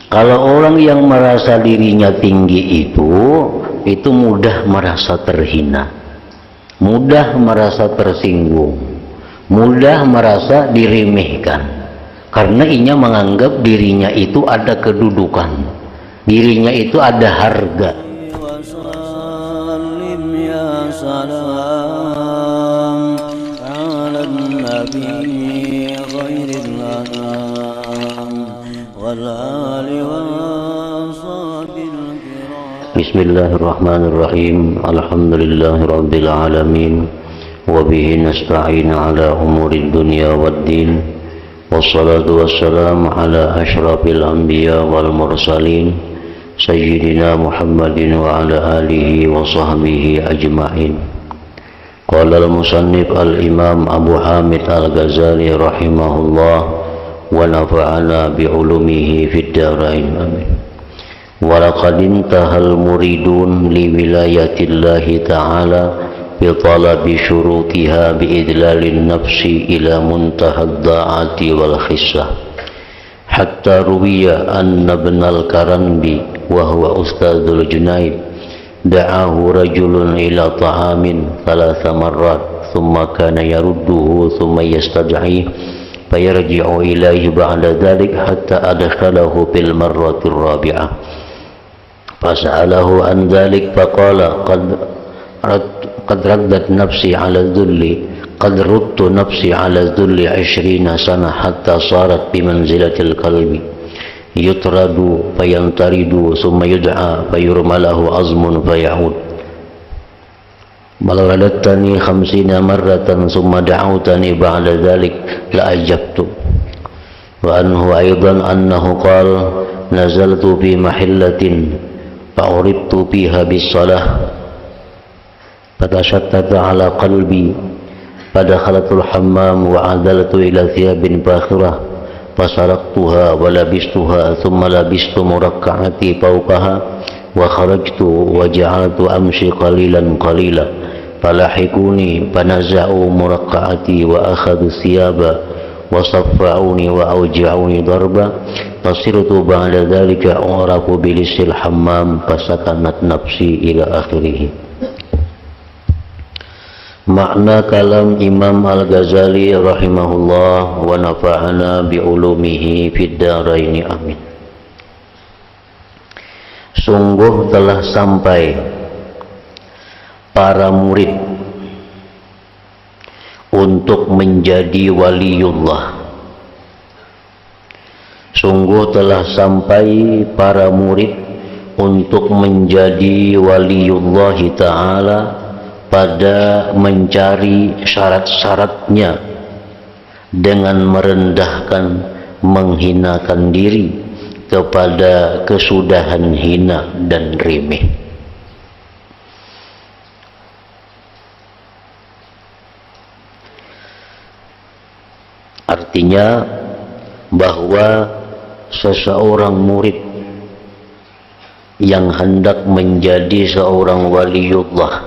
Kalau orang yang merasa dirinya tinggi itu mudah merasa terhina, mudah merasa tersinggung, mudah merasa diremehkan, karena ia menganggap dirinya itu ada kedudukan, dirinya itu ada harga. Bismillahirrahmanirrahim. Alhamdulillahirabbil alamin. Wa bihi nasta'in ala umuri dunya waddin. Wassalatu wassalamu ala asyrafil anbiya wal mursalin sayyidina Muhammadin wa ala alihi wa sahbihi ajma'in. Qala al-musannif al-imam Abu Hamid al-Ghazali rahimahullah wa nafa'ana bi ulumihi fid dharain amin. Walaqad intahal muridun li wilayatillahi ta'ala bi talabi syurutiha bi idlalin nafsi ila muntahad da'ati wal khissah hatta ruwiya anna ibnal Karanbi wa huwa ustadzul Junaid da'ahu rajulun ila ta'amin thalatha marrat thumma kana yarudduhu thumma yastad'i fayarji'u ilayhi ba'da dhalik hatta adkhalahu bil marratir rabi'ah fas'alahu an dhalik faqala qad raddat nafsi ala dhulli qad rudtu nafsi ala dhulli 20 sana hatta sarat bimanzilatil qalbi yutradu fayantaridu thumma yud'a fayurmalahu azmun faya'ud bal radattani 50 marratan thumma da'awtani ba'da dhalik la ajabtu wa anhu aidan annahu qala nazaltu fi mahillatin fa'uridtu fiha bis-salah fatashattata ala qalbi fadakhalatul hammam wa adaltu ila thiyabin bakhirah fasaraktuha wa labistuha thumma labistu murakka'ati fawqaha wa kharajtu wa ja'altu amshi qalilan falahikuni fanaza'u murakka'ati wa akhadhu thiyaba وصفعوني وأوجعوني ضربا فصرت بعد ذلك أعرف بلس الحمام فسكنت نفسي إلى آخره. Makna kalam Imam Al-Ghazali rahimahullah wa nafa'ana bi'ulumihi fid dharaini amin. Sungguh telah sampai para murid untuk menjadi waliullah. Sungguh telah sampai para murid untuk menjadi waliullah ta'ala pada mencari syarat-syaratnya dengan merendahkan, menghinakan diri kepada kesudahan hina dan remeh. Artinya bahwa seseorang murid yang hendak menjadi seorang waliullah,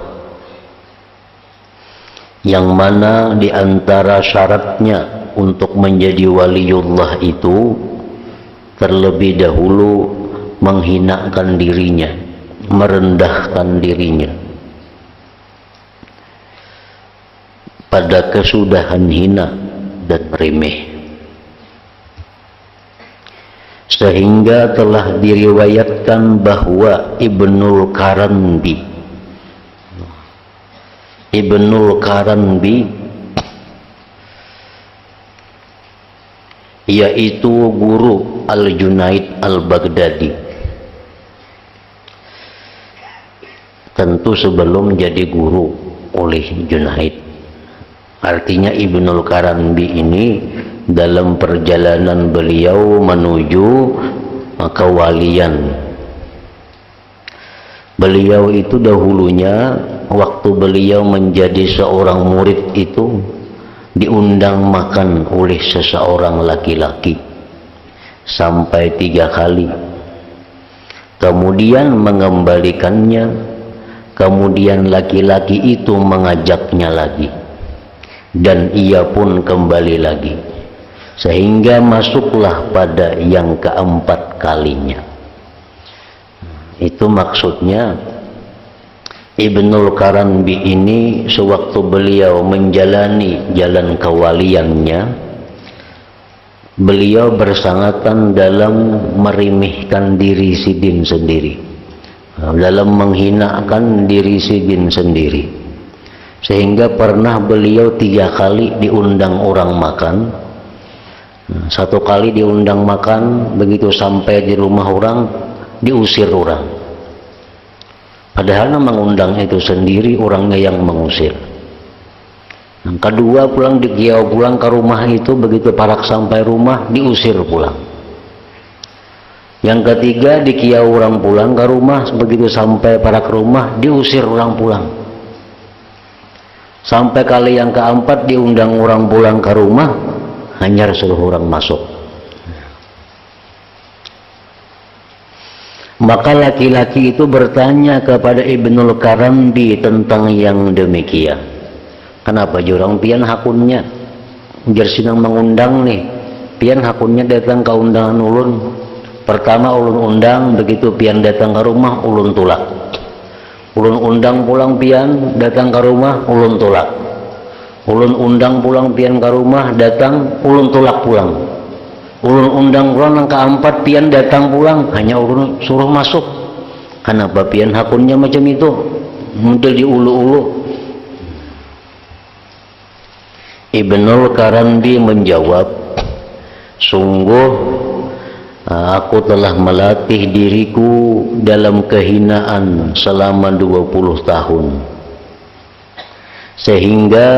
yang mana di antara syaratnya untuk menjadi waliullah itu terlebih dahulu menghinakan dirinya, merendahkan dirinya pada kesudahan hina dan remeh, sehingga telah diriwayatkan bahwa Ibnul Karanbi yaitu guru Al-Junaid Al-Baghdadi, tentu sebelum jadi guru oleh Junaid. Artinya Ibnul Karanbi ini dalam perjalanan beliau menuju kewalian, beliau itu dahulunya waktu beliau menjadi seorang murid itu diundang makan oleh seseorang laki-laki sampai 3 kali, kemudian mengembalikannya, kemudian laki-laki itu mengajaknya lagi dan ia pun kembali lagi. sehingga masuklah pada yang keempat kalinya. Itu maksudnya Ibnul Qaranbi ini sewaktu beliau menjalani jalan kewaliannya, beliau bersangatan dalam merimihkan diri sidin sendiri, dalam menghinakan diri sidin sendiri, sehingga pernah beliau 3 kali diundang orang makan. 1 kali diundang makan, begitu sampai di rumah orang diusir orang. Padahal mengundang itu sendiri, orangnya yang mengusir. Yang kedua pulang dikiau pulang ke rumah itu, begitu parak sampai rumah diusir pulang. Yang ketiga dikiau orang pulang ke rumah, begitu sampai parak rumah diusir orang pulang. Sampai kali yang keempat diundang orang pulang ke rumah, hanya suruh orang masuk. Maka laki-laki itu bertanya kepada Ibnul Qaranbi tentang yang demikian. Kenapa jurang pian hakunnya? Jar sinang mengundang nih, pian hakunnya datang ke undangan ulun. Pertama ulun undang, begitu pian datang ke rumah ulun tulak. Ulun undang pulang pian datang ke rumah ulun tulak. Ulun undang pulang pian ke rumah datang ulun tulak pulang. Ulun undang pulang yang keempat pian datang pulang, hanya ulun suruh masuk. Kenapa pian hakunnya macam itu? Model diulu-ulu. Ibnul Qaranbi menjawab, sungguh aku telah melatih diriku dalam kehinaan selama 20 tahun. Sehingga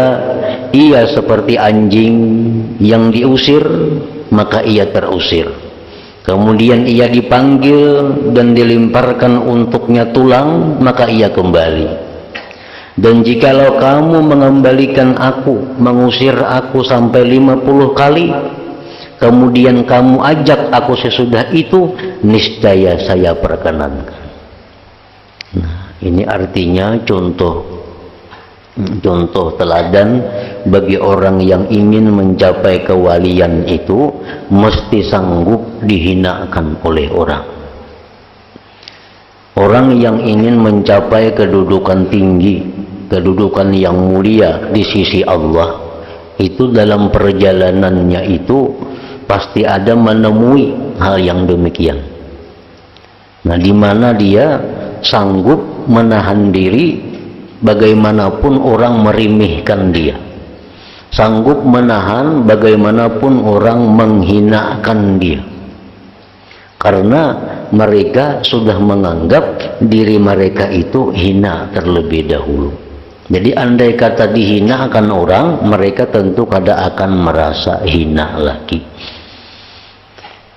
ia seperti anjing yang diusir, maka ia terusir. Kemudian ia dipanggil dan dilemparkan untuknya tulang, maka ia kembali. Dan jikalau kamu mengembalikan aku, mengusir aku sampai 50 kali, kemudian kamu ajak aku sesudah itu, niscaya saya perkenankan. Nah, ini artinya contoh teladan bagi orang yang ingin mencapai kewalian itu, mesti sanggup dihinakan oleh orang. Orang yang ingin mencapai kedudukan tinggi, kedudukan yang mulia di sisi Allah, itu dalam perjalanannya itu pasti ada menemui hal yang demikian. Nah, di mana dia sanggup menahan diri bagaimanapun orang merimihkan dia, sanggup menahan bagaimanapun orang menghinakan dia, karena mereka sudah menganggap diri mereka itu hina terlebih dahulu. Jadi andai kata dihina akan orang, mereka tentu kada akan merasa hina lagi.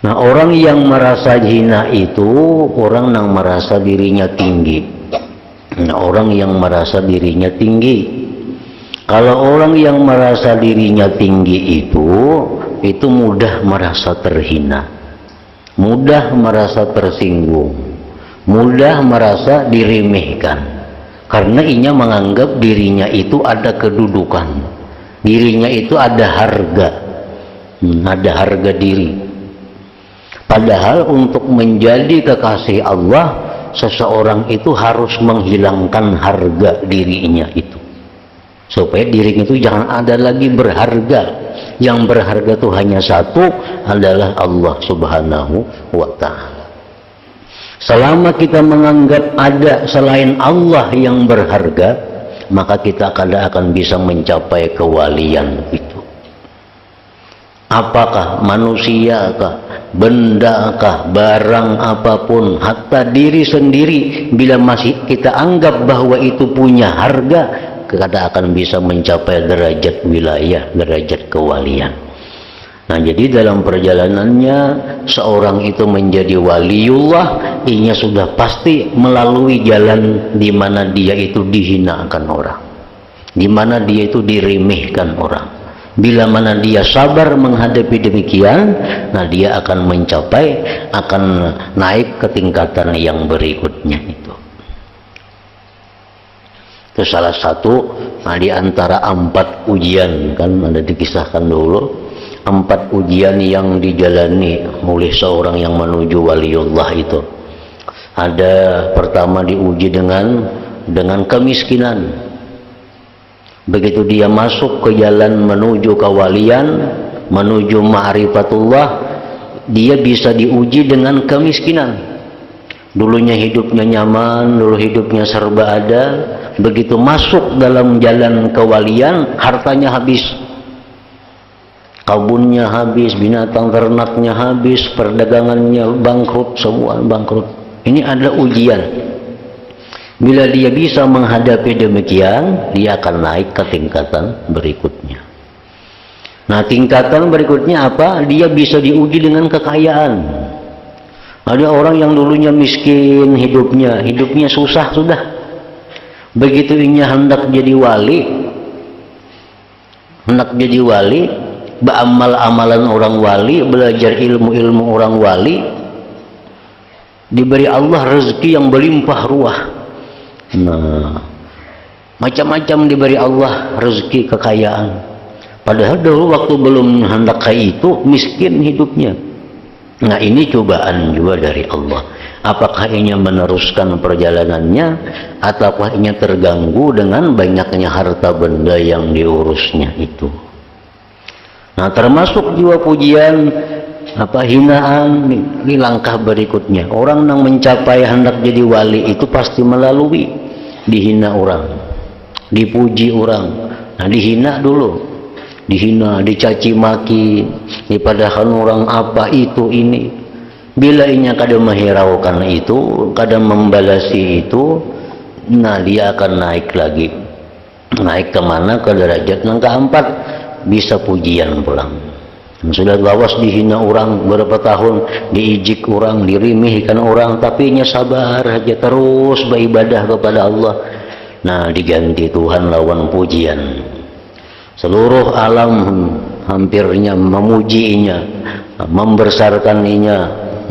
Nah, orang yang merasa hina itu orang yang merasa dirinya tinggi. Nah, orang yang merasa dirinya tinggi. Kalau orang yang merasa dirinya tinggi itu mudah merasa terhina, mudah merasa tersinggung, mudah merasa diremehkan, karena ia menganggap dirinya itu ada kedudukan, dirinya itu ada harga diri. Padahal untuk menjadi kekasih Allah, seseorang itu harus menghilangkan harga dirinya itu, supaya dirinya itu jangan ada lagi berharga. Yang berharga itu hanya satu, adalah Allah Subhanahu wa ta'ala. Selama kita menganggap ada selain Allah yang berharga, maka kita kada akan bisa mencapai kewalian itu. Apakah manusiakah, bendakah, barang apapun, hatta diri sendiri, bila masih kita anggap bahwa itu punya harga, kita akan bisa mencapai derajat wilayah, derajat kewalian. Nah, jadi dalam perjalanannya seorang itu menjadi waliullah, inya sudah pasti melalui jalan di mana dia itu dihinakan orang, di mana dia itu diremehkan orang. Bila mana dia sabar menghadapi demikian, nah dia akan mencapai, akan naik ke tingkatan yang berikutnya itu. Itu salah satu di antara 4 ujian, kan ada dikisahkan dulu. 4 ujian yang dijalani oleh seorang yang menuju waliullah itu. Ada pertama diuji dengan kemiskinan. Begitu dia masuk ke jalan menuju kewalian, menuju ma'rifatullah, dia bisa diuji dengan kemiskinan. Dulunya hidupnya nyaman, dulu hidupnya serba ada, begitu masuk dalam jalan kewalian, hartanya habis. Kebunnya habis, binatang ternaknya habis, perdagangannya bangkrut, semua bangkrut. Ini adalah ujian. Bila dia bisa menghadapi demikian, dia akan naik ke tingkatan berikutnya. Nah, tingkatan berikutnya apa? Dia bisa diuji dengan kekayaan. Ada orang yang dulunya miskin hidupnya susah sudah. Begitu ia hendak jadi wali, beramal amalan orang wali, belajar ilmu orang wali, diberi Allah rezeki yang berlimpah ruah. Nah, macam-macam diberi Allah rezeki kekayaan. Padahal dulu waktu belum hendak kayak itu miskin hidupnya. Nah, ini cobaan juga dari Allah. Apakah ia meneruskan perjalanannya ataukah ia terganggu dengan banyaknya harta benda yang diurusnya itu. Nah, termasuk juga pujian hinaan. Ini langkah berikutnya. Orang yang mencapai hendak jadi wali itu pasti melalui dihina orang, dipuji orang. Nah, dihina dulu, dihina, dicaci maki, dipadahkan orang apa itu ini. Bila inya kadang menghiraukan itu, kadang membalasi itu, nah dia akan naik lagi. Naik kemana? Ke derajat yang keempat, bisa pujian pulang. Sudah lawas dihina orang berapa tahun, diijik orang, dirimihkan orang, tapi inya sabar aja terus beribadah kepada Allah. Nah, diganti Tuhan lawan pujian. Seluruh alam hampirnya memujinya, membesarkaninya,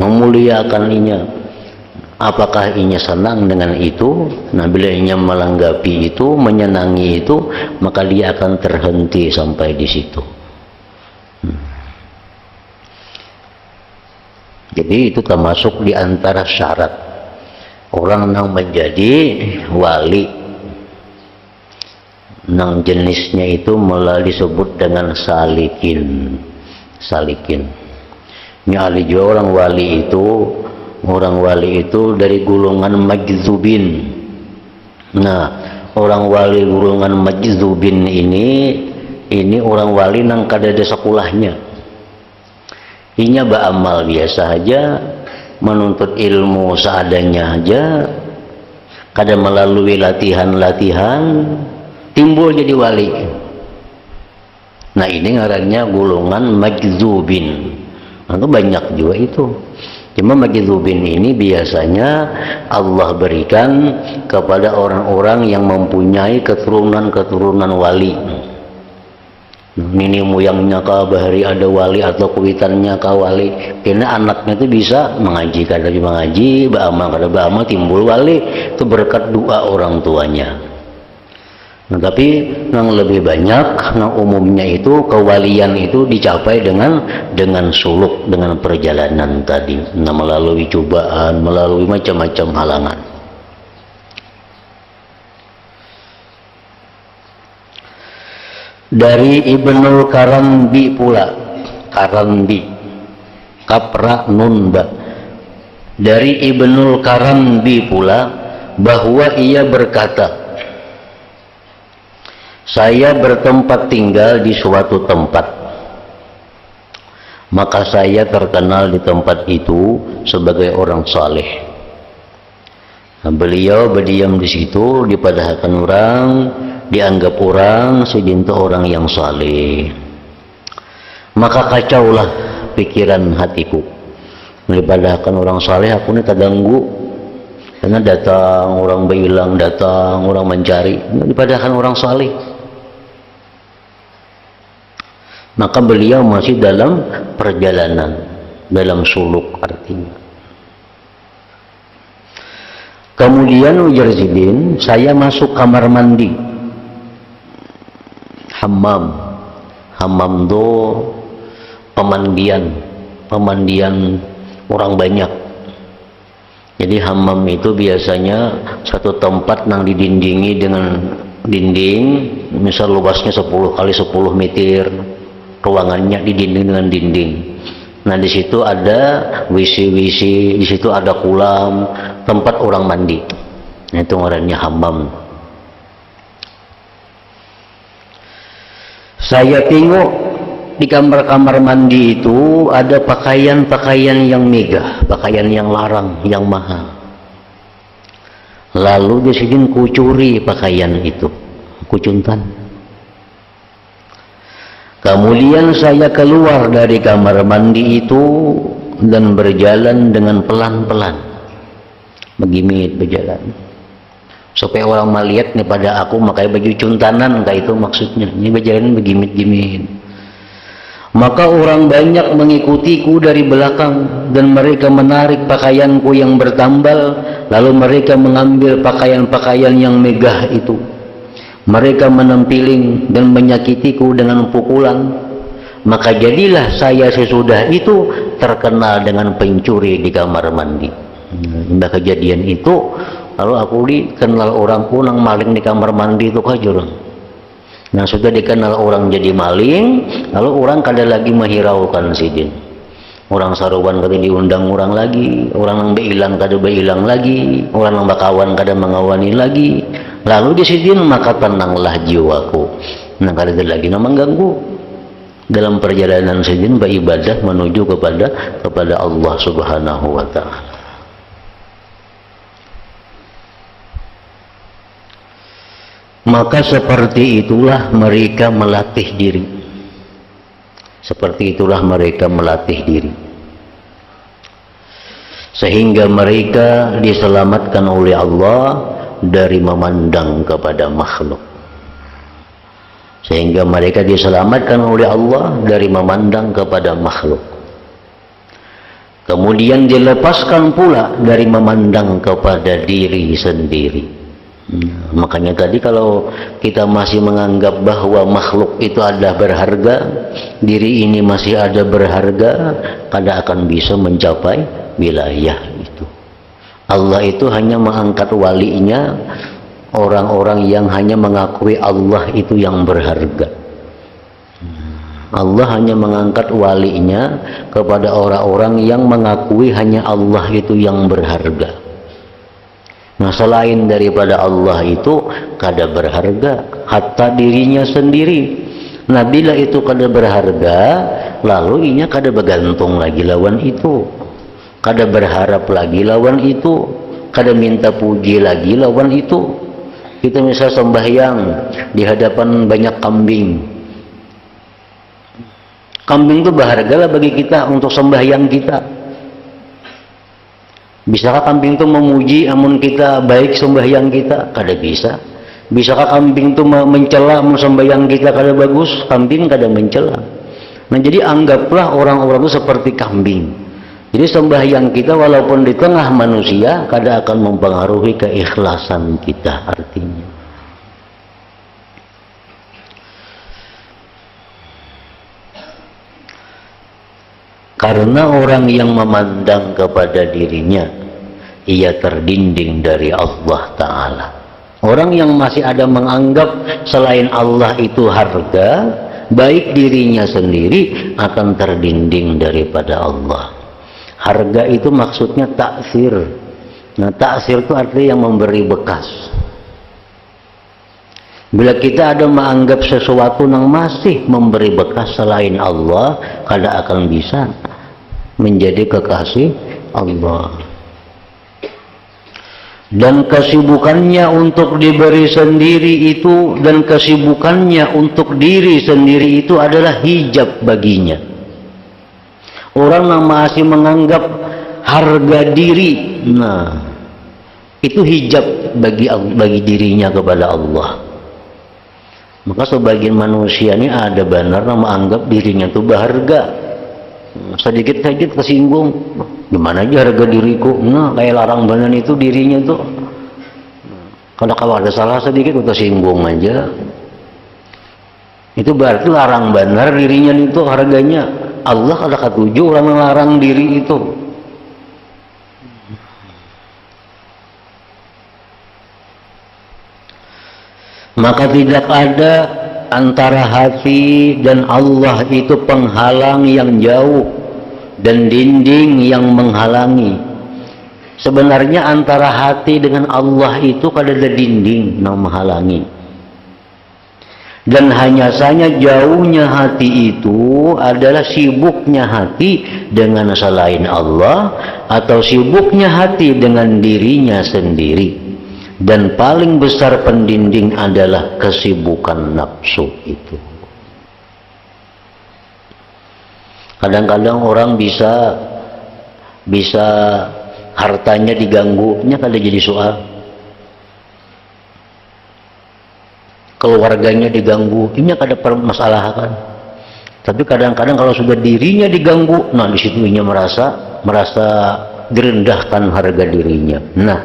memuliakannya. Apakah inya senang dengan itu? Nah, bila inya melanggapi itu, menyenangi itu, maka dia akan terhenti sampai di situ. Jadi itu termasuk di antara syarat orang yang menjadi wali. Nang jenisnya itu melalui disebut dengan salikin. Nyali juga orang wali itu dari golongan majzubin. Nah, orang wali golongan majzubin ini orang wali nang kada ada sekolahnya. Inya beramal biasa aja, menuntut ilmu seadanya aja, kada melalui latihan timbul jadi wali. Nah, ini ngarannya golongan majzubin. Itu banyak juga itu. Cuma majzubin ini biasanya Allah berikan kepada orang-orang yang mempunyai keturunan wali. Nini moyangnya kah bahari ada wali atau kuitannya kah wali, karena anaknya itu bisa mengaji, kada mengaji, beramal kada beramal, timbul wali itu berkat doa orang tuanya. Nah, tapi yang lebih banyak, yang umumnya itu kewalian itu dicapai dengan suluk, dengan perjalanan tadi, nah, melalui cobaan, melalui macam-macam halangan. Dari Ibnul Karambi pula, Karambi, kapra nun ba. Dari Ibnul Karambi pula bahwa ia berkata, saya bertempat tinggal di suatu tempat, maka saya terkenal di tempat itu sebagai orang saleh. Nah, beliau berdiam di situ, dipadahkan orang, dianggap orang sejentuh orang yang saleh. Maka kacaulah pikiran hatiku, dipadahkan orang saleh aku ini terganggu, karena datang orang berhilang, datang orang mencari, dipadahkan orang saleh. Maka beliau masih dalam perjalanan, dalam suluk artinya. Kemudian ujar Zidin, saya masuk kamar mandi, hammam do pemandian orang banyak. Jadi hammam itu biasanya satu tempat nang didindingi dengan dinding, misal luasnya 10 kali 10 meter, ruangannya didinding dengan dinding. Nah di situ ada WC, di situ ada kolam, tempat orang mandi. Nah, itu ngarannya hammam. Saya tengok di kamar-kamar mandi itu ada pakaian-pakaian yang megah, pakaian yang larang, yang mahal. Lalu di sini kucuri pakaian itu, kucuntan. Kemudian saya keluar dari kamar mandi itu dan berjalan dengan pelan-pelan, begimit berjalan, supaya orang melihat nih pada aku pakai baju cuntanan, kayak itu maksudnya. Ini berjalan begimit-gimit. Maka orang banyak mengikutiku dari belakang dan mereka menarik pakaianku yang bertambal, lalu mereka mengambil pakaian-pakaian yang megah itu. Mereka menampiling dan menyakitiku dengan pukulan. Maka jadilah saya sesudah itu terkenal dengan pencuri di kamar mandi. Nah, kejadian itu lalu aku dikenal orang punang maling di kamar mandi itu kajur. Nah sudah dikenal orang jadi maling, lalu orang kada lagi menghiraukan sidin. Orang saruban kada diundang orang lagi, orang yang beilang kada beilang lagi, orang yang bakawan kada mengawani lagi. Lalu di sidin maka tenanglah jiwaku. Nah kada ada lagi nama mengganggu dalam perjalanan sidin beribadah menuju kepada Allah Subhanahu wa taala. Maka seperti itulah mereka melatih diri. Seperti itulah mereka melatih diri. Sehingga mereka diselamatkan oleh Allah dari memandang kepada makhluk. Sehingga mereka diselamatkan oleh Allah dari memandang kepada makhluk. Kemudian dilepaskan pula dari memandang kepada diri sendiri. Makanya tadi kalau kita masih menganggap bahwa makhluk itu ada berharga, diri ini masih ada berharga, kada akan bisa mencapai wilayah itu. Allah itu hanya mengangkat walinya, orang-orang yang hanya mengakui Allah itu yang berharga. Allah hanya mengangkat walinya kepada orang-orang yang mengakui hanya Allah itu yang berharga. Nah selain daripada Allah itu kada berharga, hatta dirinya sendiri. Nah bila itu kada berharga, lalu inya kada bergantung lagi lawan itu, kada berharap lagi lawan itu, kada minta puji lagi lawan itu. Kita misal sembahyang di hadapan banyak kambing. Kambing itu berharga lah bagi kita untuk sembahyang kita. Bisakah kambing itu memuji amun kita baik sembahyang kita? Kada bisa. Bisakah kambing itu mencela amun sembahyang kita kada bagus? Kambing kada mencela. Nah jadi anggaplah orang-orang itu seperti kambing. Jadi sembahyang kita walaupun di tengah manusia kada akan mempengaruhi keikhlasan kita artinya. Karena orang yang memandang kepada dirinya, ia terdinding dari Allah Ta'ala. Orang yang masih ada menganggap selain Allah itu harga, baik dirinya sendiri akan terdinding daripada Allah. Harga itu maksudnya taksir. Nah taksir itu artinya yang memberi bekas. Bila kita ada menganggap sesuatu yang masih memberi bekas selain Allah, kada akan bisa menjadi kekasih Allah. Dan kesibukannya untuk diberi sendiri itu, dan kesibukannya untuk diri sendiri itu adalah hijab baginya. Orang yang masih menganggap harga diri, nah itu hijab bagi dirinya kepada Allah. Maka sebagian manusia ini ada benar menganggap dirinya itu berharga. Sedikit-sedikit kesinggung, gimana aja harga diriku? Nah kayak larang banan itu dirinya tuh. Kalau ada salah sedikit kesinggung aja. Itu berarti larang benar dirinya itu harganya. Allah ada ketujuh orang melarang diri itu. Maka tidak ada antara hati dan Allah itu penghalang yang jauh dan dinding yang menghalangi. Sebenarnya antara hati dengan Allah itu kada ada dinding yang menghalangi. Dan hanya saja jauhnya hati itu adalah sibuknya hati dengan selain Allah atau sibuknya hati dengan dirinya sendiri. Dan paling besar pendinding adalah kesibukan nafsu itu. Kadang-kadang orang bisa hartanya diganggunya kada jadi soal. Keluarganya diganggu, ini kada permasalahan. Tapi kadang-kadang kalau sudah dirinya diganggu, nah di situ ia merasa direndahkan harga dirinya. Nah,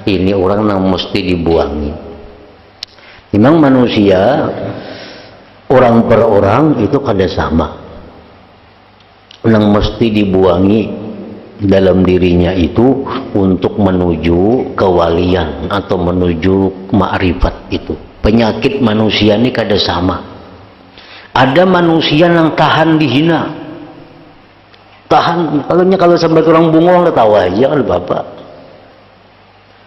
ini orang yang mesti dibuangi. Memang manusia orang per orang itu kada sama. Yang mesti dibuangi dalam dirinya itu untuk menuju kewalian atau menuju ma'rifat itu. Penyakit manusia ini kada sama. Ada manusia yang tahan dihina. Tahan, kalau sambat orang bungol ketawa aja kalau bapak.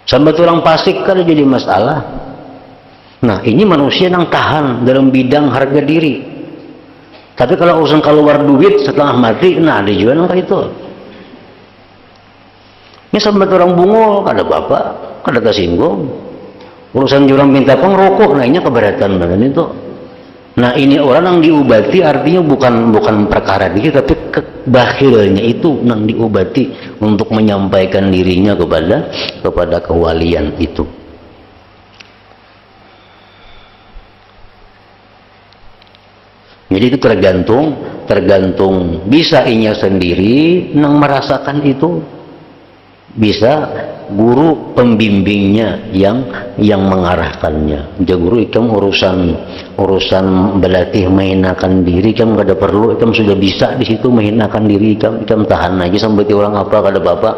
Sambat orang pasik kan jadi masalah. Nah, ini manusia yang tahan dalam bidang harga diri. Tapi kalau urusan keluar duit setelah mati, nah ada juga yang kayak itu. Ini sambat orang bungol kada bapak, kada tersinggung. Urusan jurang minta pengrokok, nah ini keberatan banget itu. Nah, ini orang yang diobati artinya bukan perkara diri, tapi bakhilnya itu yang diobati untuk menyampaikan dirinya kepada kewalian itu. Jadi itu tergantung bisa inya sendiri yang merasakan itu, bisa guru pembimbingnya yang mengarahkannya. Jadi guru ikam urusan berlatih menghinakan diri, ikam kada perlu, ikam sudah bisa di situ menghinakan diri, ikam tahan aja sampai orang apa kada bapak.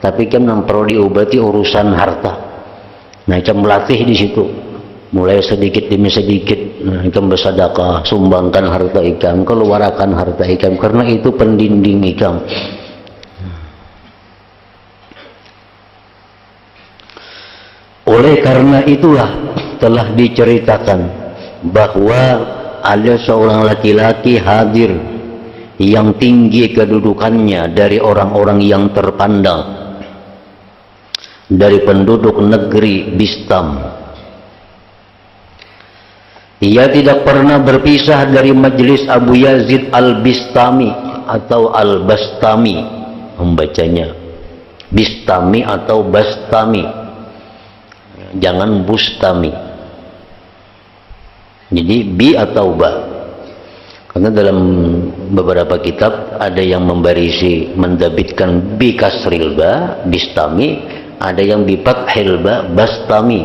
Tapi ikam yang perlu diobati urusan harta. Nah, ikam melatih di situ, mulai sedikit demi sedikit. Nah, ikam bersedekah, sumbangkan harta ikam, keluarkan harta ikam, karena itu pendinding ikam. Oleh karena itulah telah diceritakan bahwa ada seorang laki-laki hadir yang tinggi kedudukannya dari orang-orang yang terpandang, dari penduduk negeri Bistam. Ia tidak pernah berpisah dari majelis Abu Yazid Al-Bistami atau Al-Bastami membacanya. Bistami atau Bastami. Jangan Bustami. Jadi bi atau ba. Karena dalam beberapa kitab ada yang mendabitkan bi kasril ba, Bistami, ada yang bi fathil ba, Bastami.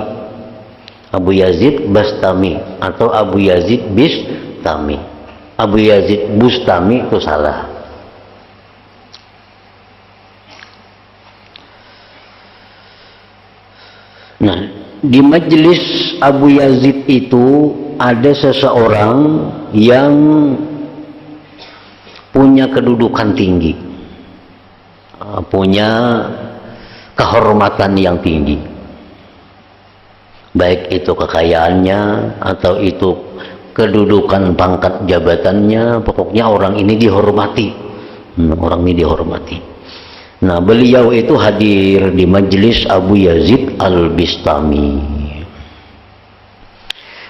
Abu Yazid Bastami atau Abu Yazid Bistami. Abu Yazid Bustami itu salah. Nah, di majelis Abu Yazid itu ada seseorang yang punya kedudukan tinggi, punya kehormatan yang tinggi, baik itu kekayaannya atau itu kedudukan pangkat jabatannya. Pokoknya orang ini dihormati. Orang ini dihormati. Nah, beliau itu hadir di majelis Abu Yazid Al-Bistami.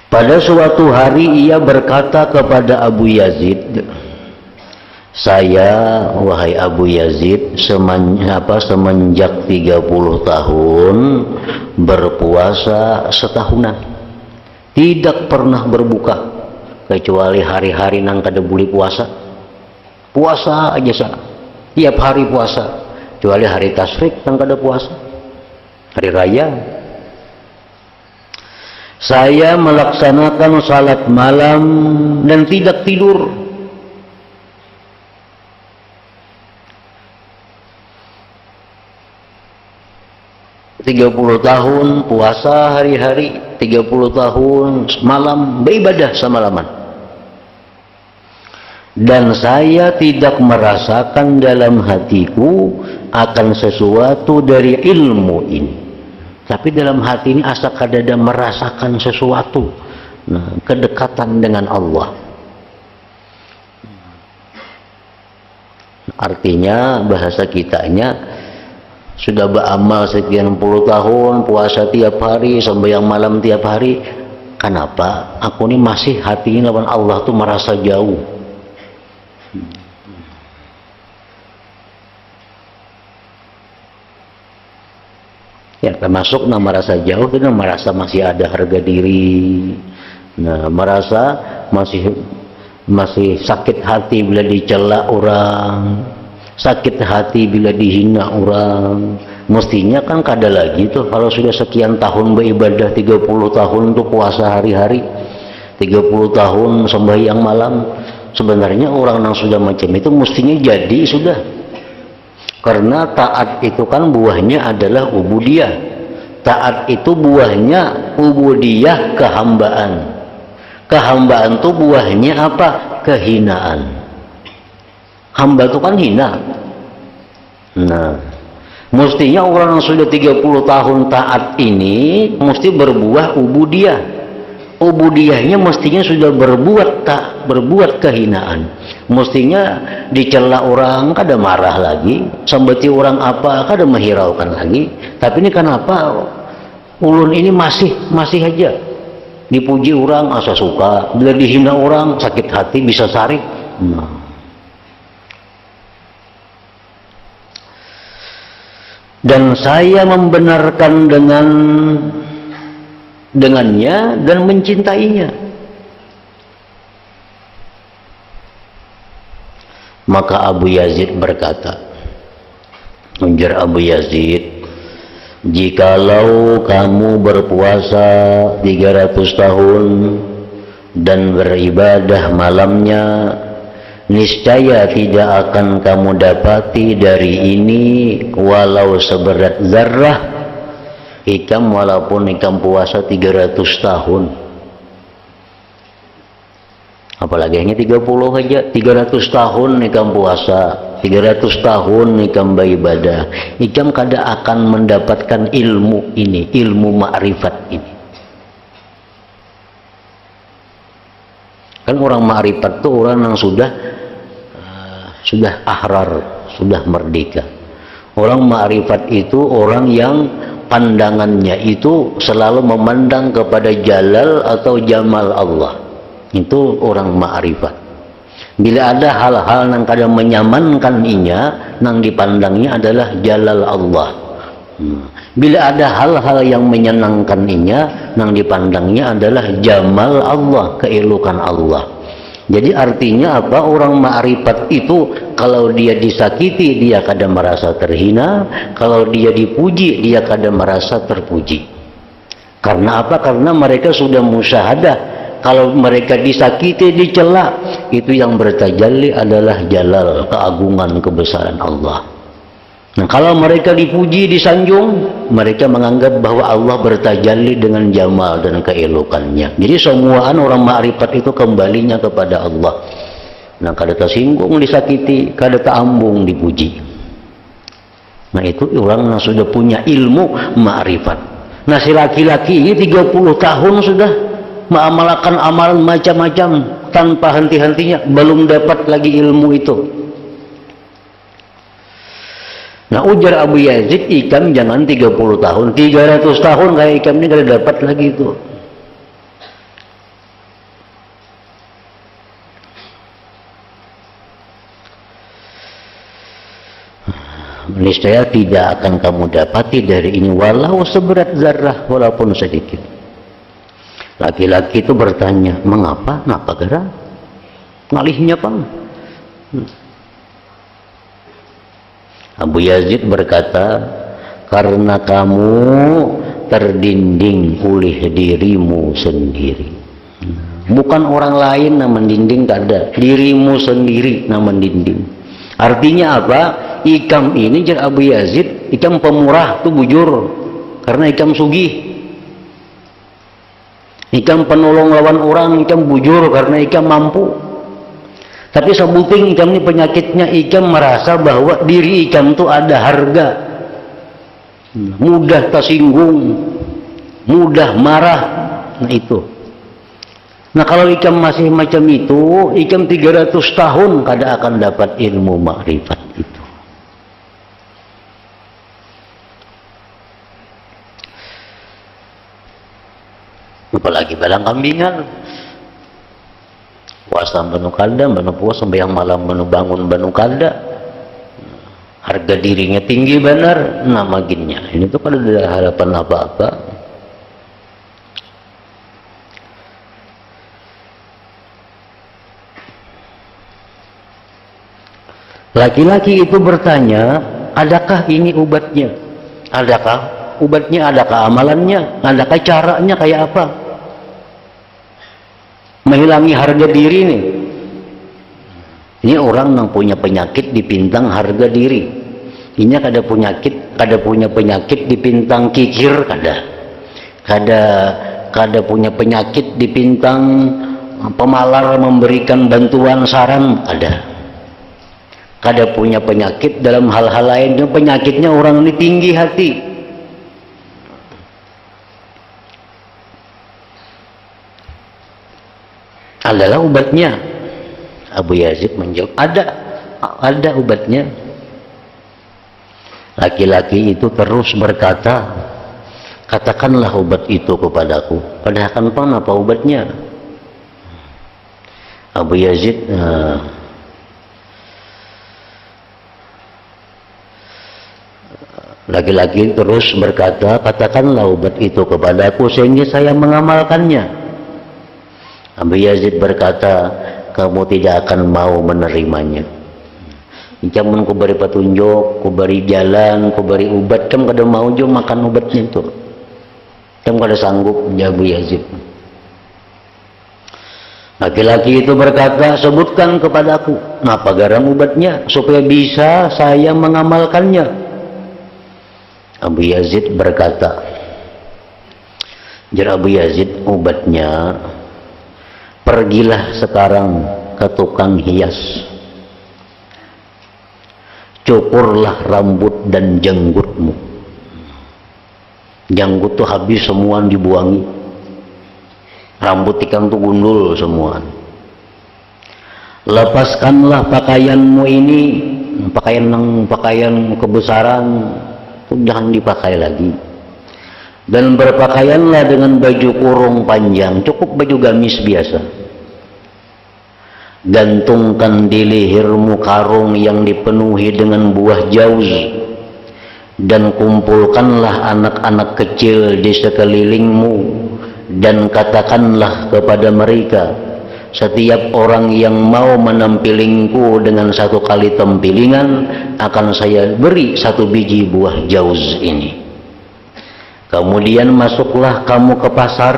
Pada suatu hari ia berkata kepada Abu Yazid, "Saya, wahai Abu Yazid, semenjak 30 tahun berpuasa setahunan, tidak pernah berbuka kecuali hari-hari nang kada boleh puasa. Puasa aja sah, tiap hari puasa. Kecuali hari tasrik yang kada puasa, hari raya. Saya melaksanakan salat malam dan tidak tidur. 30 tahun puasa hari-hari, 30 tahun malam beribadah semalaman. Dan saya tidak merasakan dalam hatiku akan sesuatu dari ilmu ini. Tapi dalam hati ini asa kadada merasakan sesuatu. Nah, kedekatan dengan Allah. Artinya bahasa kitanya sudah beramal sekian puluh tahun, puasa tiap hari, sembahyang malam tiap hari. Kenapa aku ini masih hati ini lawan Allah tuh merasa jauh? Ya, termasuk merasa jauh itu merasa masih ada harga diri. Nah, merasa masih sakit hati bila dicela orang, sakit hati bila dihina orang. Mestinya kan kada lagi tuh kalau sudah sekian tahun beribadah, 30 tahun untuk puasa hari-hari, 30 tahun sembahyang malam. Sebenarnya orang yang sudah macam itu mestinya jadi sudah. Karena taat itu kan buahnya adalah ubudiyah. Taat itu buahnya ubudiyah, kehambaan. Kehambaan itu buahnya apa? Kehinaan. Hamba itu kan hina. Nah, mestinya orang yang sudah 30 tahun taat ini mesti berbuah ubudiyah. Ubudiyahnya mestinya sudah berbuat kehinaan. Mestinya dicela orang kada marah lagi, sambati orang apa kada menghiraukan lagi. Tapi ini kenapa ulun ini masih aja dipuji orang asa suka, bila dihina orang sakit hati bisa sarik. Nah. Dan saya membenarkan dengannya dan mencintainya. Maka Abu Yazid berkata, ujar Abu Yazid, jikalau kamu berpuasa 300 tahun dan beribadah malamnya, niscaya tidak akan kamu dapati dari ini walau seberat zarrah ikam, walaupun ikam puasa 300 tahun. Apalagi hanya 30 aja, 300 tahun ikam puasa, 300 tahun ikam beribadah, ikam kada akan mendapatkan ilmu ini, ilmu ma'rifat ini. Kan orang ma'rifat itu orang yang sudah ahrar, sudah merdeka. Orang ma'rifat itu orang yang pandangannya itu selalu memandang kepada jalal atau jamal Allah. Itu orang ma'rifat. Bila ada hal-hal yang kadang menyamankan inya, yang dipandangnya adalah jalal Allah. Bila ada hal-hal yang menyenangkan inya, yang dipandangnya adalah jamal Allah, keelukan Allah. Jadi artinya apa? Orang ma'rifat itu kalau dia disakiti dia kadang merasa terhina, kalau dia dipuji dia kadang merasa terpuji. Karena apa? Karena mereka sudah musyahadah. Kalau mereka disakiti, dicela, itu yang bertajalli adalah jalal, keagungan, kebesaran Allah. Nah, kalau mereka dipuji, disanjung, mereka menganggap bahwa Allah bertajalli dengan jamal dan keelokannya. Jadi semuaan orang ma'rifat itu kembalinya kepada Allah. Nah, kada tersinggung disakiti, kada teambung dipuji. Nah, itu orang yang sudah punya ilmu ma'rifat. Nah, si laki-laki ini 30 tahun sudah mengamalkan amalan macam-macam tanpa henti-hentinya, belum dapat lagi ilmu itu. Nah, ujar Abu Yazid, ikam jangan 30 tahun, 300 tahun kayak ikam ini kada dapat lagi itu. Niscaya tidak akan kamu dapati dari ini walau seberat zarrah, walaupun sedikit. Laki-laki itu bertanya, mengapa? Napa gara? Ngalihnya pang. Abu Yazid berkata, karena kamu terdinding oleh dirimu sendiri. Bukan orang lain yang mendinding, kada. Dirimu sendiri yang mendinding. Artinya apa? Ikam ini, jar Abu Yazid, ikam pemurah tuh bujur. karena ikam sugih. Ikam penolong lawan orang, ikam bujur karena ikam mampu. Tapi sebuting ikam ini penyakitnya, ikam merasa bahwa diri ikam itu ada harga, mudah tersinggung, mudah marah. Nah itu. Nah kalau ikam masih macam itu, ikam 300 tahun kada akan dapat ilmu makrifat itu. Apalagi balang kambingan. Puasa banu kalda, banu puasa sambayang malam banu bangun banu kalda. Harga dirinya tinggi benar, nah maginnya. Ini tuh kada ada harapan apa-apa. Laki-laki itu bertanya, adakah ini obatnya? Adakah obatnya? Adakah amalannya? Adakah caranya kayak apa? Menghilangi harga diri nih. Ini orang yang punya penyakit dipintang harga diri. Ini kada punya penyakit dipintang kikir, kada punya penyakit dipintang pemalar memberikan bantuan saran, kada punya penyakit dalam hal-hal lain. Penyakitnya orang ini tinggi hati. Adalah obatnya. Abu Yazid menjawab, ada obatnya. Laki-laki itu terus berkata, katakanlah obat itu kepadaku. Padahal apa obatnya? Abu Yazid laki-laki terus berkata, katakanlah obat itu kepadaku sehingga saya mengamalkannya. Abu Yazid berkata, kamu tidak akan mau menerimanya. Jaman ku beri petunjuk, ku beri jalan, ku beri obat, kamu kada mau juga makan obatnya itu. Kamu kada sanggup, Abu Yazid. Laki-laki itu berkata, sebutkan kepadaku, apa garam obatnya supaya bisa saya mengamalkannya. Abu Yazid berkata, jar Abu Yazid, obatnya, pergilah sekarang ke tukang hias, cukurlah rambut dan janggutmu. Janggut tuh habis semua dibuangi, rambut ikan tuh gundul semua. Lepaskanlah pakaianmu ini, pakaian kebesaran, jangan dipakai lagi. Dan berpakaianlah dengan baju kurung panjang, cukup baju gamis biasa. Gantungkan di lehermu karung yang dipenuhi dengan buah jauz, dan kumpulkanlah anak-anak kecil di sekelilingmu, dan katakanlah kepada mereka, setiap orang yang mau menampilingku dengan satu kali tempilingan, akan saya beri satu biji buah jauz ini. Kemudian masuklah kamu ke pasar,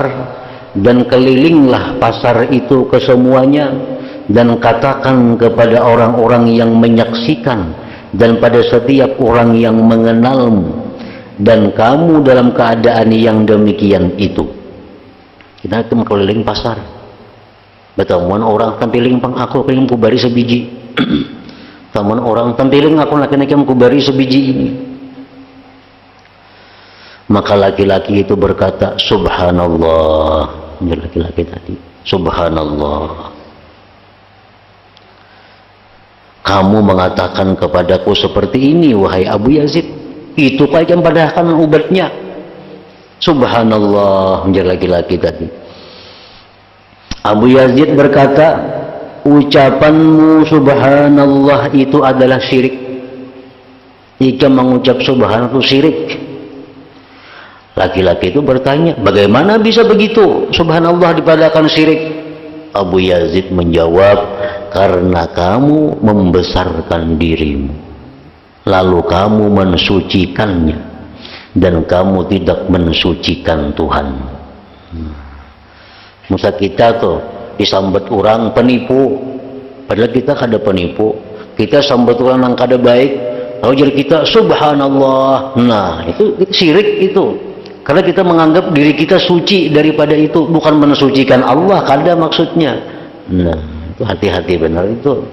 dan kelilinglah pasar itu kesemuanya, dan katakan kepada orang-orang yang menyaksikan dan pada setiap orang yang mengenalmu, dan kamu dalam keadaan yang demikian itu. Kita akan keliling pasar, bertemuan orang tampiling pang aku keliling kubari sebiji. Temuan orang tampiling aku laki-laki kubari sebiji ini. Maka laki-laki itu berkata, subhanallah. Ini laki-laki tadi, subhanallah, kamu mengatakan kepadaku seperti ini, wahai Abu Yazid. Itu kah yang padahkan obatnya? Subhanallah, menjadi laki-laki tadi. Abu Yazid berkata, ucapanmu subhanallah itu adalah syirik. Jika mengucap subhanallah itu syirik. Laki-laki itu bertanya, bagaimana bisa begitu? Subhanallah dipadakan syirik. Abu Yazid menjawab, karena kamu membesarkan dirimu, lalu kamu mensucikannya, dan kamu tidak mensucikan Tuhan. Masa kita tuh disambut orang penipu, padahal kita kada penipu. Kita sambut orang yang kada baik, lalu jadi kita subhanallah. Nah itu syirik itu. Karena kita menganggap diri kita suci daripada itu, bukan mensucikan Allah, kada maksudnya. Nah, itu hati-hati benar itu.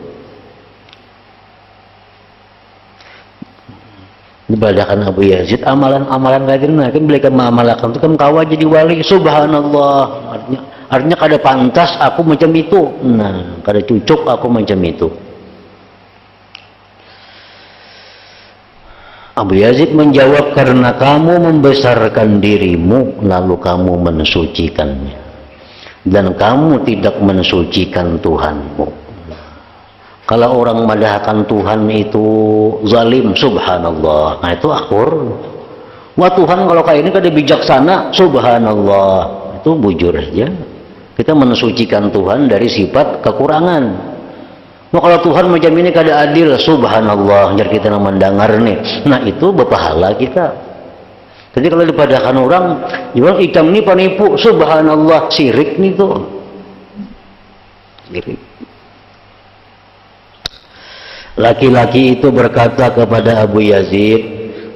Dibadakan Abu Yazid amalan-amalan kafirna kan mereka mengamalkan itu kan kawa jadi wali, subhanallah. Artinya kada pantas aku macam itu. Nah, kada cucuk aku macam itu. Abu Yazid menjawab, karena kamu membesarkan dirimu lalu kamu mensucikannya, dan kamu tidak mensucikan Tuhanmu. Kalau orang madahkan Tuhan itu zalim, subhanallah, nah itu akur. Wah Tuhan kalau kayak ini kada bijaksana, subhanallah, itu bujur aja. Kita mensucikan Tuhan dari sifat kekurangan. Nah, kalau Tuhan macam ini kada adil, subhanallah, jar kita nang mendengar nih. Nah, itu berpahala kita. Jadi kalau dipadahkan orang, jual hitam ini penipu, subhanallah, sirik nih tuh. Sirik. Laki-laki itu berkata kepada Abu Yazid,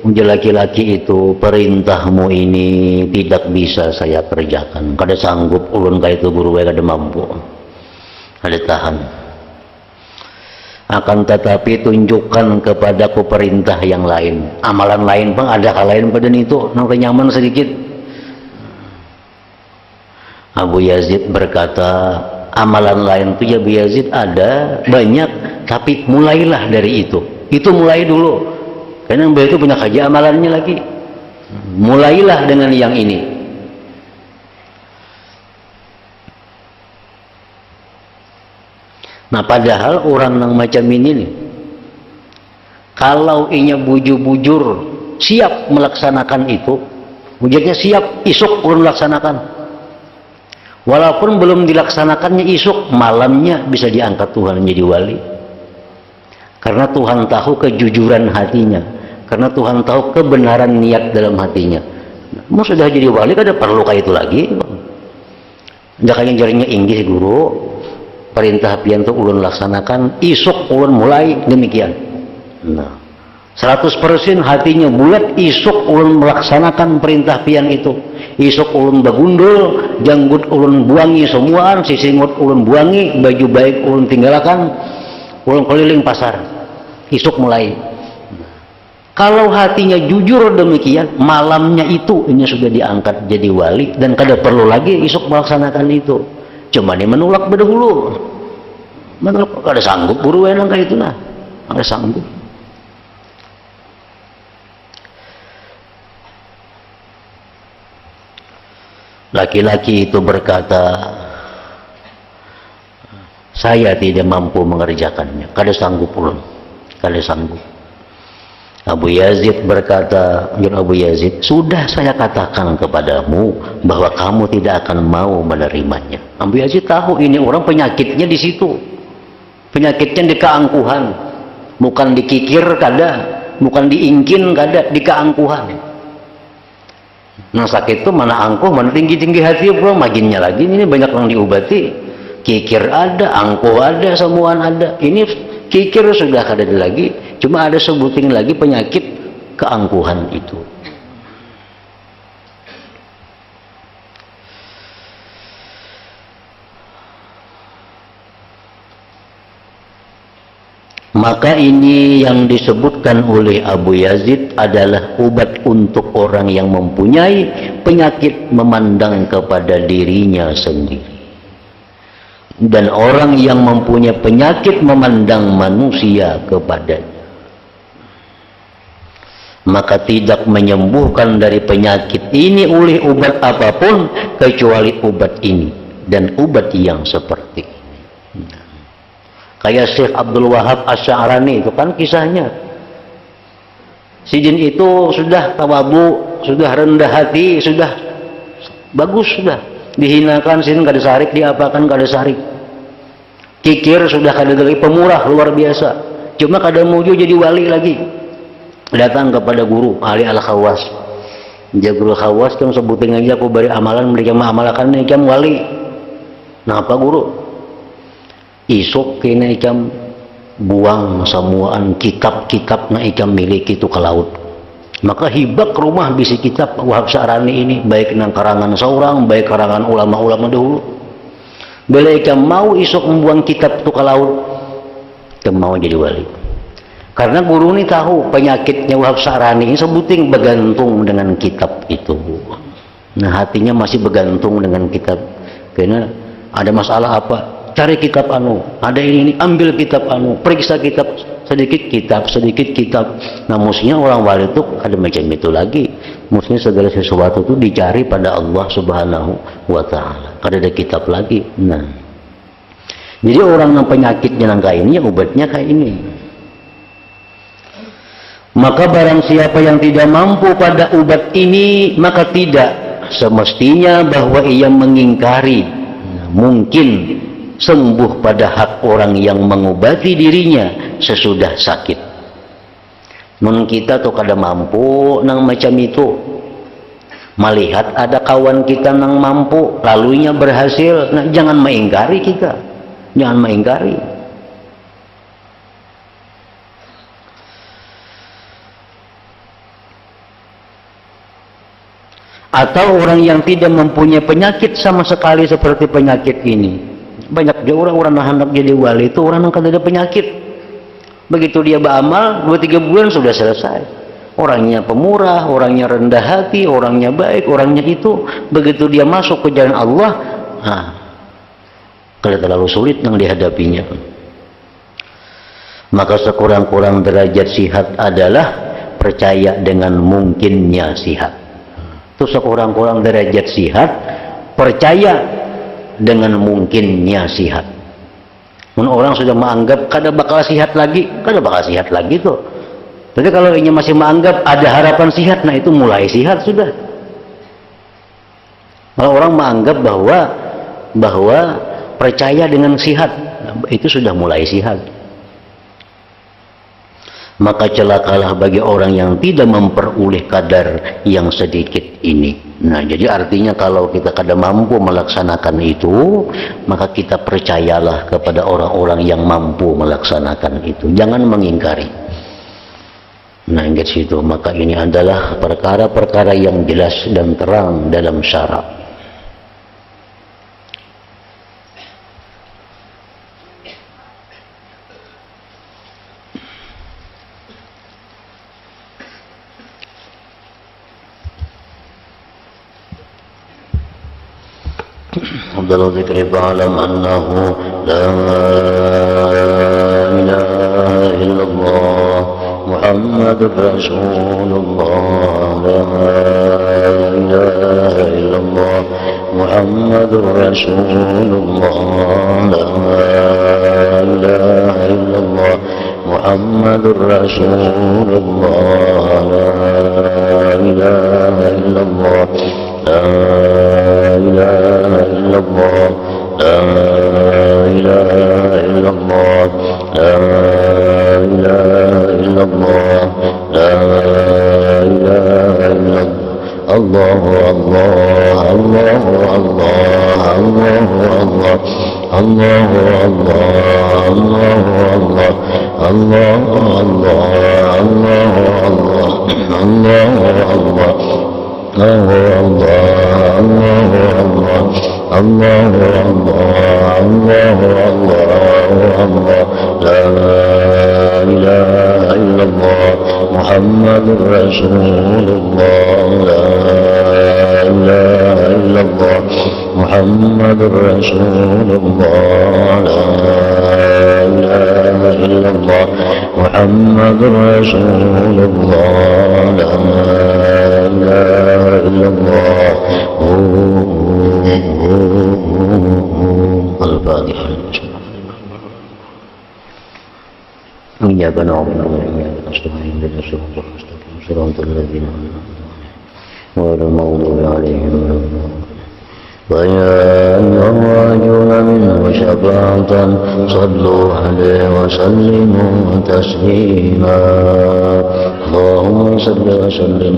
laki-laki itu, perintahmu ini tidak bisa saya kerjakan. Kada sanggup ulun ka itu guru, kada mampu. Kada tahan. Akan tetapi tunjukkan kepadaku perintah yang lain, amalan lain pun ada hal lain pada itu, nang nyaman sedikit. Abu Yazid berkata, amalan lain itu ya Abu Yazid ada banyak, tapi mulailah dari itu mulai dulu, karena Mbak itu punya kaji amalannya lagi. Mulailah dengan yang ini. Nah, padahal orang yang macam ini nih, kalau inya bujur-bujur siap melaksanakan itu, bujurnya siap, isuk ulun melaksanakan. Walaupun belum dilaksanakannya isuk, malamnya bisa diangkat Tuhan menjadi wali. Karena Tuhan tahu kejujuran hatinya, karena Tuhan tahu kebenaran niat dalam hatinya. Mau sudah jadi wali, kada perlu kayak itu lagi. Jangan yang jarinya inggih guru. Perintah pian itu ulun laksanakan, isuk ulun mulai demikian. Nah, 100% hatinya bulat, isuk ulun melaksanakan perintah pian itu. Isuk ulun bagundul, janggut ulun buangi semuaan, sisingut ulun buangi, baju baik ulun tinggalkan, ulun keliling pasar. Isuk mulai. Kalau hatinya jujur demikian, malamnya itu ini sudah diangkat jadi wali dan kada perlu lagi isuk melaksanakan itu. Cuma dia menolak berdahulu, menolak, kada sanggup buru enang kayak itu nah, kada sanggup. Laki-laki itu berkata, saya tidak mampu mengerjakannya, kada sanggup ulun, kada sanggup. Abu Yazid berkata, Abu Yazid, sudah saya katakan kepadamu bahwa kamu tidak akan mau menerimanya. Abu Yazid tahu ini orang penyakitnya di situ, penyakitnya di keangkuhan, bukan dikikir kada, bukan diingkin kada, di keangkuhan. Nah sakit itu mana angkuh, mana tinggi-tinggi hati bro, maginnya lagi ini banyak yang diobati. Kikir ada, angkuh ada, semuaan ada. Ini kikir sudah kada ada lagi, cuma ada sebutin lagi penyakit keangkuhan itu. Maka ini yang disebutkan oleh Abu Yazid adalah obat untuk orang yang mempunyai penyakit memandang kepada dirinya sendiri. Dan orang yang mempunyai penyakit memandang manusia kepadanya, maka tidak menyembuhkan dari penyakit ini oleh obat apapun kecuali obat ini dan obat yang seperti ini. Kayak Syekh Abdul Wahab Asy'arani itu kan kisahnya. Si jin itu sudah tawabu, sudah rendah hati, sudah bagus, sudah dihinakan, sin kada sarik, diapakan kada sarik. Kikir sudah kada lagi, pemurah luar biasa. Cuma kada muju jadi wali lagi. Datang kepada guru Ali Al-Khawas. Dia guru Khawas kan sebutin aja aku beri amalan, mereka mengamalkan ikam wali. Nah apa guru? Isuk kena ikam buang semuaan kitab-kitab na ikam miliki itu ke laut. Maka hibak rumah bisi kitab Wahab Sya'rani ini, baik nang karangan seorang, baik karangan ulama-ulama dahulu. Bila ikam mau isok membuang kitab itu ke laut, ikam mau jadi wali. Karena guru ini tahu penyakitnya Wahab Sya'rani ini sebuting bergantung dengan kitab itu. Nah, hatinya masih bergantung dengan kitab. Karena ada masalah apa? Cari kitab anu, ada ini ambil kitab anu, periksa kitab, sedikit kitab. Nah, mestinya orang wali itu ada macam itu lagi. Mestinya segala sesuatu itu dicari pada Allah Subhanahu wa Ta'ala. Ada kitab lagi. Nah, jadi orang yang penyakitnya yang kayak ini, ya obatnya kayak ini. Maka barang siapa yang tidak mampu pada obat ini, maka tidak semestinya bahwa ia mengingkari mungkin sembuh pada hak orang yang mengobati dirinya sesudah sakit. Mun kita tuh kada mampu nang macam itu, melihat ada kawan kita nang mampu lalunya berhasil, nah jangan mengingkari kita, jangan mengingkari. Atau orang yang tidak mempunyai penyakit sama sekali seperti penyakit ini. Banyak juga orang-orang hendak jadi wali itu orang yang kada ada penyakit. Begitu dia beramal 2-3 bulan sudah selesai. Orangnya pemurah, orangnya rendah hati, orangnya baik, orangnya itu. Begitu dia masuk ke jalan Allah, nah, kada terlalu sulit yang dihadapinya. Maka sekurang-kurang derajat sihat adalah percaya dengan mungkinnya sihat. Itu sekurang-kurang derajat sihat, percaya dengan mungkinnya sihat. Orang sudah menganggap kada bakal sihat lagi tuh. Tapi kalau ini masih menganggap ada harapan sihat, nah itu mulai sihat sudah. Kalau orang menganggap bahwa percaya dengan sihat, itu sudah mulai sihat. Maka celakalah bagi orang yang tidak memperoleh kadar yang sedikit ini. Nah, jadi artinya kalau kita kada mampu melaksanakan itu, maka kita percayalah kepada orang-orang yang mampu melaksanakan itu. Jangan mengingkari. Nah, ingat situ. Maka ini adalah perkara-perkara yang jelas dan terang dalam syara. أفضل ذكر فاعلم أنه لا إله إلا الله محمد رسول الله لا إله إلا الله محمد رسول الله لا إله إلا الله محمد رسول الله لا إله إلا الله لا إله إلا الله لا إله إلا الله لا إله إلا الله لا إله إلا الله الله الله الله الله الله الله الله الله الله الله الله لا إله إلا الله محمد رسول الله لا إله إلا الله محمد رسول الله لا إله إلا الله محمد رسول الله لا إله إلا الله الفاتحة. إياك نعبد وإياك نستعين اهدنا الصراط المستقيم صراط الذين أنعمت عليهم غير المغضوب عليهم ولا الضالين. ويا أيها الراجون منه شفاعة صلوا عليه وسلموا تسليما اللهم صل وسلم